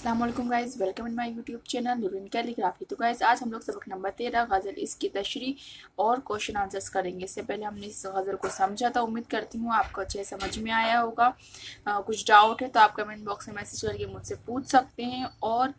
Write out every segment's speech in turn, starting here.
अस्सलाम वालेकुम guys, welcome in my YouTube channel Noorin calligraphy. तो गाइज़ आज हम लोग सबक नंबर 13 गज़ल इसकी तशरीह और क्वेश्चन आंसर्स करेंगे। इससे पहले हमने इस गज़ल को समझा था, उम्मीद करती हूँ आपको अच्छे समझ में आया होगा। कुछ डाउट है तो आप कमेंट बॉक्स में मैसेज करके मुझसे पूछ सकते हैं और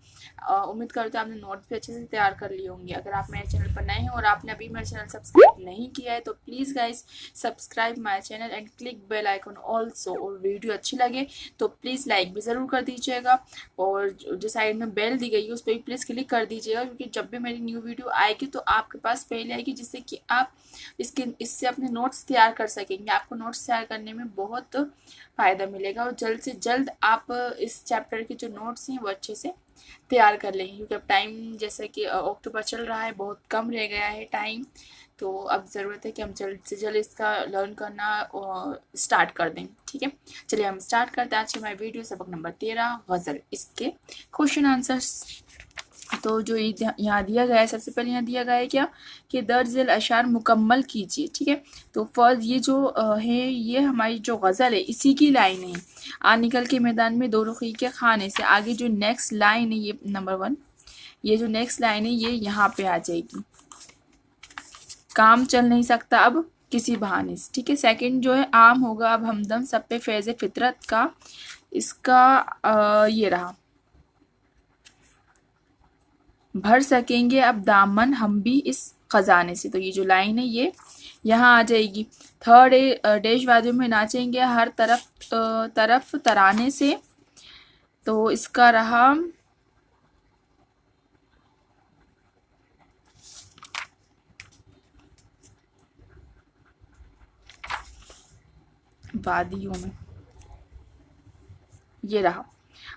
उम्मीद करते हैं आपने नोट भी अच्छे से तैयार कर लिए होंगे। अगर आप मेरे चैनल पर नए हैं और आपने अभी मेरा चैनल सब्सक्राइब नहीं किया है तो please guys subscribe my channel and click bell icon also. और वीडियो अच्छी लगे तो प्लीज़ लाइक भी ज़रूर कर दीजिएगा और जो साइड में बेल दी गई है उस पर भी प्लीज़ क्लिक कर दीजिएगा, क्योंकि जब भी मेरी न्यू वीडियो आएगी तो आपके पास पहले आएगी, जिससे कि आप इससे अपने नोट्स तैयार कर सकेंगे। आपको नोट्स तैयार करने में बहुत फ़ायदा मिलेगा और जल्द से जल्द आप इस चैप्टर के जो नोट्स हैं वो अच्छे से तैयार कर लेंगे, क्योंकि अब टाइम जैसे कि अक्टूबर चल रहा है, बहुत कम रह गया है टाइम। तो अब ज़रूरत है कि हम जल्द से जल्द इसका लर्न करना स्टार्ट कर दें। ठीक है, चलिए हम स्टार्ट करते हैं आज की हमारी वीडियो। सबक नंबर 13 गज़ल इसके क्वेश्चन आंसर्स। तो जो यहाँ दिया गया है, सबसे पहले यहाँ दिया गया है क्या कि दर्ज अशार मुकम्मल कीजिए। ठीक है, तो फर्स्ट ये जो है ये हमारी जो गज़ल है इसी की लाइन है। आ निकल के मैदान में दो रुखी के खाने से आगे जो नेक्स्ट लाइन है ये नंबर 1, ये जो नेक्स्ट लाइन है ये यहाँ पे आ जाएगी। काम चल नहीं सकता अब किसी बहाने से। ठीक है, सेकंड जो है आम होगा अब हमदम सब पे फैज़ फितरत का, इसका ये रहा। भर सकेंगे अब दामन हम भी इस खजाने से, तो ये जो लाइन है ये यहाँ आ जाएगी। थर्ड है देश वादियों में नाचेंगे हर तरफ तराने से, तो इसका रहा वादियों में, ये रहा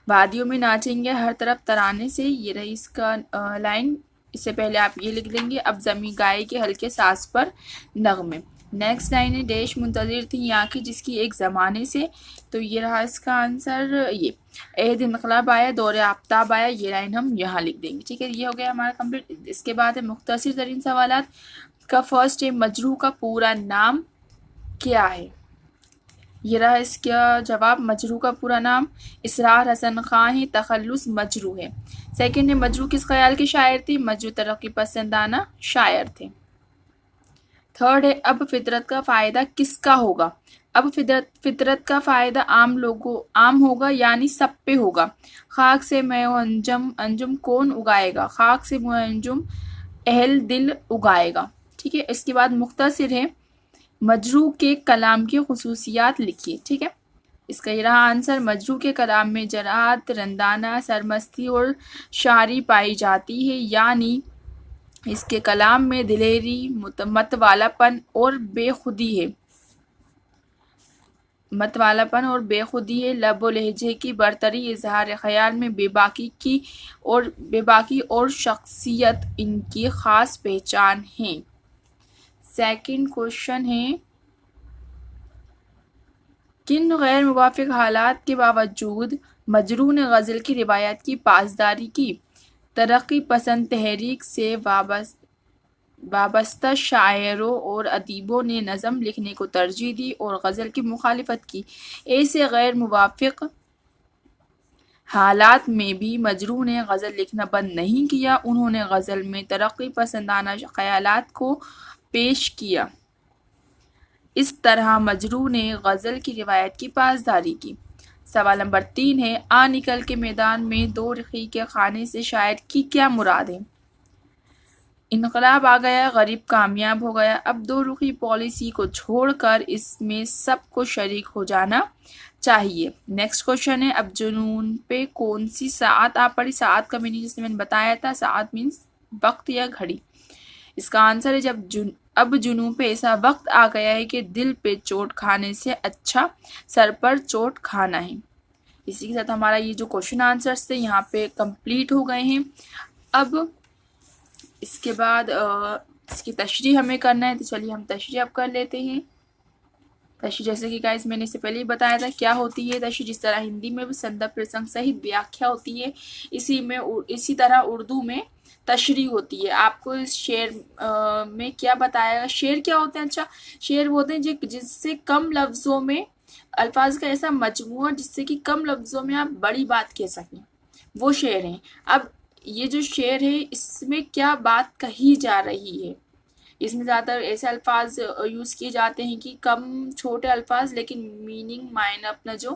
वादियों में नाचेंगे हर तरफ तराने से, ये रही इसका लाइन। इससे पहले आप ये लिख देंगे अब जमी गाय के हल्के सांस पर नगमे। नेक्स्ट लाइन है देश मुंतजिर थी आँखें जिसकी एक ज़माने से, तो ये रहा इसका आंसर। ये ए दिन इनकलाब आया दौरे आफ्ताब आया, ये लाइन हम यहाँ लिख देंगे। ठीक है, ये हो गया हमारा कंप्लीट। इसके बाद है मुख्तसर तरीन सवालात का। फर्स्ट है मजरूह का पूरा नाम क्या है, ये रहा इसका जवाब। मजरू का पूरा नाम इसरार हसन खां है, तखल्लुस मजरू है। सेकंड है मजरू किस ख्याल के शायर थे, मजरू तरक्की पसंदाना शायर थे। थर्ड है अब फितरत का फ़ायदा किसका होगा, अब फितरत का फ़ायदा आम होगा यानी सब पे होगा। खाक से मैं अंजुम अंजुम कौन उगाएगा, खाक से मैं अंजुम अहल दिल उगाएगा। ठीक है, इसके बाद मुख्तसर है मजरू के कलाम की खसूसियात लिखिए। ठीक है, इसका ये रहा आंसर। मजरू के कलाम में जरात, रंदाना, सरमस्ती और शायरी पाई जाती है, यानी इसके कलाम में दिलेरी, मतवालापन और बेखुदी है। लब व लहजे की बरतरी, इजहार ख्याल में बेबाकी और शख्सियत इनकी ख़ास पहचान है। सेकंड क्वेश्चन है किन गैर मुवाफिक हालात के बावजूद मजरू ने गज़ल की रिवायत की पासदारी की। तरक्की पसंद तहरीक से वाबस्ता शायरों और अदीबों ने नज़म लिखने को तरजीह दी और गज़ल की मुखालिफत की। ऐसे गैर मुवाफिक हालात में भी मजरू ने गज़ल लिखना बंद नहीं किया, उन्होंने गज़ल में तरक्की पसंदाना ख़यालात को पेश किया। इस तरह मजरू ने गज़ल की रिवायत की पासदारी की। सवाल नंबर 3 है आ निकल के मैदान में दो रखी के खाने से शायर की क्या मुराद है। इनकलाब आ गया, गरीब कामयाब हो गया, अब दो रुखी पॉलिसी को छोड़कर इसमें सबको शरीक हो जाना चाहिए। नेक्स्ट क्वेश्चन है अब जुनून पे कौन सी सात आ पड़ी। सात का मीनिंग जिसने मैंने बताया था, सात मीन्स वक्त या घड़ी। इसका आंसर है अब जुनून पे ऐसा वक्त आ गया है कि दिल पे चोट खाने से अच्छा सर पर चोट खाना है। इसी के साथ हमारा ये जो क्वेश्चन आंसर्स थे यहाँ पे कंप्लीट हो गए हैं। अब इसके बाद इसकी तशरीह हमें करना है, तो चलिए हम तशरीह अब कर लेते हैं। तशरीह जैसे कि गाइस मैंने इससे पहले ही बताया था क्या होती है तशरीह। जिस तरह हिंदी में भी संदर्भ प्रसंग सहित व्याख्या होती है, इसी तरह उर्दू में तशरीह होती है। आपको इस शेर में क्या बताया, शेर क्या होते हैं। अच्छा, शेर वो होते हैं जिससे कम लफ्ज़ों में अल्फाज का ऐसा मजमूआ जिससे कि कम लफ्ज़ों में आप बड़ी बात कह सकें। وہ شعر ہیں۔ اب یہ جو شعر ہے اس میں کیا بات کہی جا رہی ہے، اس میں زیادہ تر ایسے الفاظ یوز کیے جاتے ہیں کہ کم چھوٹے الفاظ لیکن میننگ معنی اپنا جو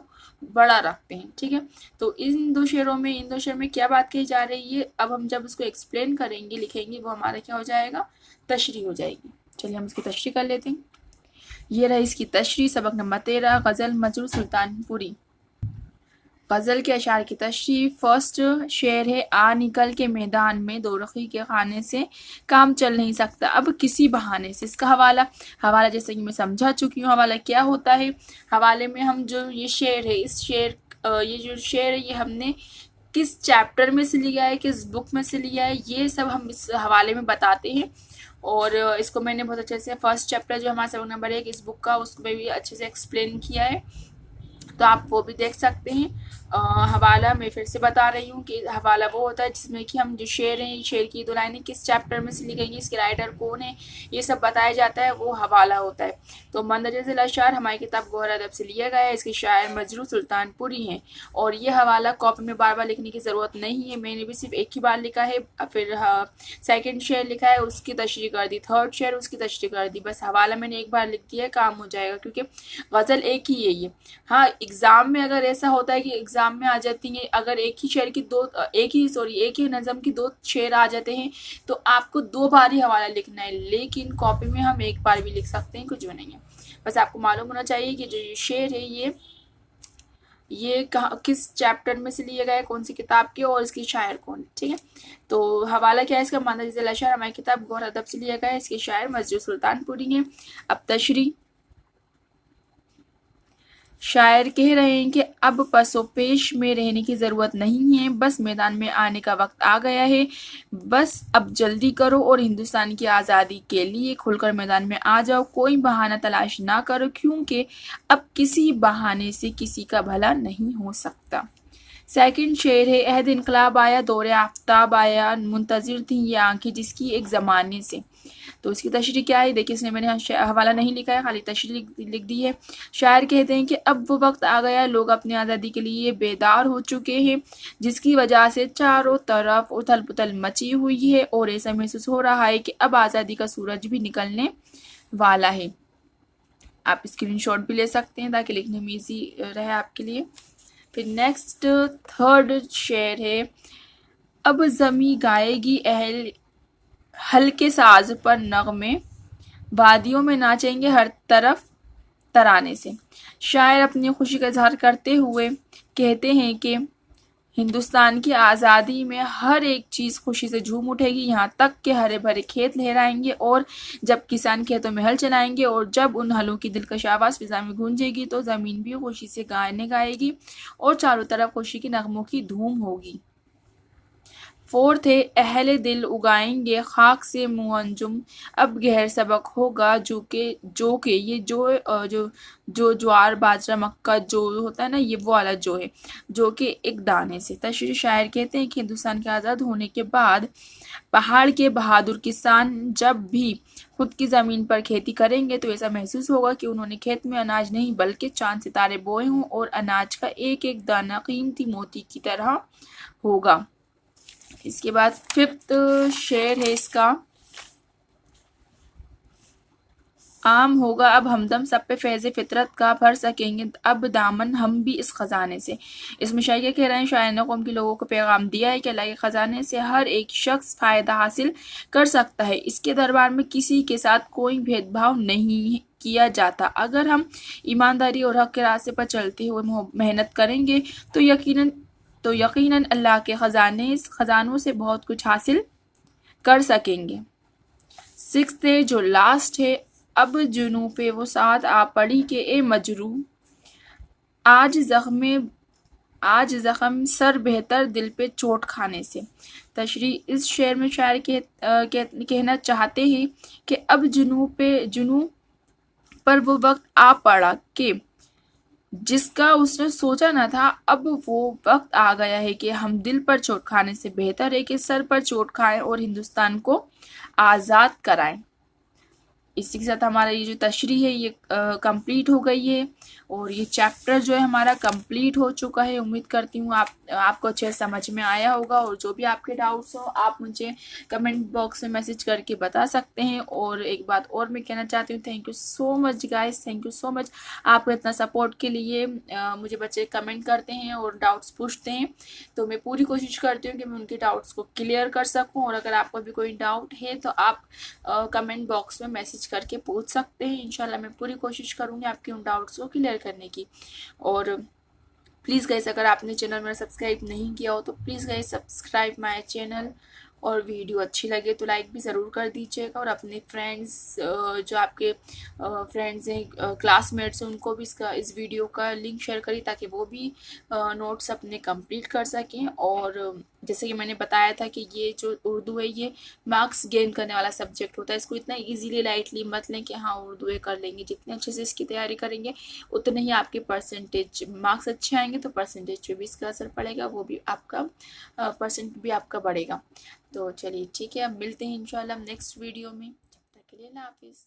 بڑا رکھتے ہیں، ٹھیک ہے۔ تو ان دو شعروں میں کیا بات کہی جا رہی ہے، اب ہم جب اس کو ایکسپلین کریں گے، لکھیں گے، وہ ہمارا کیا ہو جائے گا، تشریح ہو جائے گی۔ چلیے ہم اس کی تشریح کر لیتے ہیں۔ یہ رہی اس کی تشریح، سبق نمبر 13، غزل مجروح سلطان پوری۔ غزل کے اشعار کی تشریح۔ فرسٹ شعر ہے، آ نکل کے میدان میں، دو رخی کے خانے سے کام چل نہیں سکتا اب کسی بہانے سے۔ اس کا حوالہ جیسے کہ میں سمجھا چکی ہوں، حوالہ کیا ہوتا ہے۔ حوالے میں ہم جو یہ شعر ہے، یہ جو شعر ہے یہ ہم نے کس چیپٹر میں سے لیا ہے، کس بک میں سے لیا ہے، یہ سب ہم اس حوالے میں بتاتے ہیں۔ اور اس کو میں نے بہت اچھے سے فرسٹ چیپٹر جو ہمارا سبق نمبر 1 اس بک کا، اس میں بھی اچھے سے ایکسپلین کیا ہے، تو آپ وہ بھی دیکھ سکتے ہیں۔ حوالہ میں پھر سے بتا رہی ہوں کہ حوالہ وہ ہوتا ہے جس میں کہ ہم جو شعر ہیں، شعر کی دو لائنیں کس چیپٹر میں سے لی گئی ہیں، اس کے رائٹر کون ہے، یہ سب بتایا جاتا ہے، وہ حوالہ ہوتا ہے۔ تو مندرجہ ذیل اشعار ہماری کتاب گوہر ادب سے لیا گیا ہے، اس کے شاعر مجروح سلطان پوری ہیں، اور یہ حوالہ کاپی میں بار بار لکھنے کی ضرورت نہیں ہے، میں نے بھی صرف ایک ہی بار لکھا ہے۔ پھر سیکنڈ شعر لکھا ہے، اس کی تشریح کر دی، تھرڈ شعر اس کی تشریح کر دی، بس حوالہ میں نے ایک بار لکھ دیا ہے، کام ہو جائے گا، کیونکہ غزل ایک ہی ہے یہ۔ ہاں ایگزام میں اگر ایسا ہوتا ہے کہ ایگزام میں آ جاتی ہیں، اگر ایک ہی نظم کی 2 شعر آ جاتے ہیں تو آپ کو 2 بار ہی حوالہ لکھنا ہے، لیکن کاپی میں ہم ایک بار بھی لکھ سکتے ہیں، کچھ بھی نہیں ہے۔ بس آپ کو معلوم ہونا چاہیے کہ جو یہ شعر ہے یہ کس چیپٹر میں سے لیے گئے، کون سی کتاب کے، اور اس کی شاعر کون، ٹھیک ہے۔ تو حوالہ کیا ہے اس کا، مندرجہ ذیل اشعار ہماری کتاب گوہر ادب سے لیا گیا ہے، اس کے شاعر مجروح سلطان پوری ہیں۔ اب تشریح۔ شاعر کہہ رہے ہیں کہ اب پس و پیش میں رہنے کی ضرورت نہیں ہے، بس میدان میں آنے کا وقت آ گیا ہے، بس اب جلدی کرو اور ہندوستان کی آزادی کے لیے کھل کر میدان میں آ جاؤ، کوئی بہانہ تلاش نہ کرو، کیونکہ اب کسی بہانے سے کسی کا بھلا نہیں ہو سکتا۔ سیکنڈ شعر ہے، عہد انقلاب آیا، دور آفتاب آیا، منتظر تھیں یہ آنکھیں جس کی ایک زمانے سے۔ تو اس کی تشریح کیا ہے، دیکھیں اس میں نے حوالہ نہیں لکھا ہے، خالی تشریح لکھ دی ہے۔ شاعر کہتے ہیں کہ اب وہ وقت آ گیا، لوگ اپنی آزادی کے لیے بیدار ہو چکے ہیں، جس کی وجہ سے چاروں طرف اتھل پتھل مچی ہوئی ہے، اور ایسا محسوس ہو رہا ہے کہ اب آزادی کا سورج بھی نکلنے والا ہے۔ آپ اسکرین شاٹ بھی لے سکتے ہیں تاکہ لکھنے میں ایزی رہے آپ کے لیے۔ پھر نیکسٹ تھرڈ شعر ہے، اب زمیں گائے گی ہلکے ساز پر نغمے، وادیوں میں ناچیں گے ہر طرف ترانے سے۔ شاعر اپنی خوشی کا اظہار کرتے ہوئے کہتے ہیں کہ ہندوستان کی آزادی میں ہر ایک چیز خوشی سے جھوم اٹھے گی، یہاں تک کہ ہرے بھرے کھیت لہرائیں گے، اور جب کسان کھیتوں میں ہل چلائیں گے اور جب ان ہلوں کی دلکش آواز فضا میں گونجے گی تو زمین بھی خوشی سے گانے گائے گی اور چاروں طرف خوشی کے نغموں کی دھوم ہوگی۔ فورتھ ہے، اہل دل اگائیں گے خاک سے منہ انجم، اب گہر سبق ہوگا جو کہ یہ جو جوار باجرہ مکہ جو ہوتا ہے نا، یہ وہ والا جو ہے، جو کہ ایک دانے سے۔ تشریح۔ شاعر کہتے ہیں کہ ہندوستان کے آزاد ہونے کے بعد پہاڑ کے بہادر کسان جب بھی خود کی زمین پر کھیتی کریں گے تو ایسا محسوس ہوگا کہ انہوں نے کھیت میں اناج نہیں بلکہ چاند ستارے بوئے ہوں، اور اناج کا ایک ایک دانہ قیمتی موتی کی طرح ہوگا۔ اس کے بعد ففتھ شعر ہے اس کا، عام ہوگا اب ہمدم سب پہ فیض فطرت کا، بھر سکیں گے اب دامن ہم بھی اس خزانے سے۔ اس میں شاعر کہہ رہے ہیں، شاعر نے قوم کے لوگوں کو پیغام دیا ہے کہ اللہ کے خزانے سے ہر ایک شخص فائدہ حاصل کر سکتا ہے، اس کے دربار میں کسی کے ساتھ کوئی بھید بھاؤ نہیں کیا جاتا، اگر ہم ایمانداری اور حق کے راستے پر چلتے ہوئے محنت کریں گے تو یقیناً اللہ کے خزانوں سے بہت کچھ حاصل کر سکیں گے۔ سکس ہے جو لاسٹ ہے، اب جنوں پہ وہ سات آ پڑی کہ اے مجروح، آج زخم سر بہتر دل پہ چوٹ کھانے سے۔ تشریح۔ اس شعر میں شاعر کہنا چاہتے ہیں کہ اب جنوں پر وہ وقت آ پڑا کہ جس کا اس نے سوچا نہ تھا، اب وہ وقت آ گیا ہے کہ ہم دل پر چوٹ کھانے سے بہتر ہے کہ سر پر چوٹ کھائیں اور ہندوستان کو آزاد کرائیں۔ इसी के साथ हमारा ये जो तशरीह है ये कंप्लीट हो गई है और ये चैप्टर जो है हमारा कंप्लीट हो चुका है। उम्मीद करती हूँ आपको अच्छे समझ में आया होगा, और जो भी आपके डाउट्स हो आप मुझे कमेंट बॉक्स में मैसेज करके बता सकते हैं। और एक बात और मैं कहना चाहती हूँ, thank you so much guys, thank you so much आपको इतना सपोर्ट के लिए। मुझे बच्चे कमेंट करते हैं और डाउट्स पूछते हैं, तो मैं पूरी कोशिश करती हूँ कि मैं उनके डाउट्स को क्लियर कर सकूँ। और अगर आपको भी कोई डाउट है तो आप कमेंट बॉक्स में मैसेज करके पूछ सकते हैं। इंशाल्लाह मैं पूरी कोशिश करूँगी आपके उन डाउट्स को क्लियर करने की। और प्लीज़ गाइस, अगर आपने चैनल मेरा सब्सक्राइब नहीं किया हो तो please guys subscribe my channel, और वीडियो अच्छी लगे तो लाइक भी ज़रूर कर दीजिएगा। और अपने फ्रेंड्स, जो आपके फ्रेंड्स हैं, क्लासमेट्स हैं, उनको भी इस वीडियो का लिंक शेयर करिए ताकि वो भी नोट्स अपने कंप्लीट कर सकें। और जैसे कि मैंने बताया था कि ये जो उर्दू है ये मार्क्स गेन करने वाला सब्जेक्ट होता है। इसको इतना इजीली लाइटली मत लें कि हाँ उर्दू है कर लेंगे। जितने अच्छे से इसकी तैयारी करेंगे उतने ही आपके परसेंटेज मार्क्स अच्छे आएंगे, तो परसेंटेज पे भी इसका असर पड़ेगा, वो भी आपका परसेंट भी आपका बढ़ेगा। तो चलिए ठीक है, अब मिलते हैं इंशाल्लाह नेक्स्ट वीडियो में। तब तक के लिए अल्लाह हाफिज़।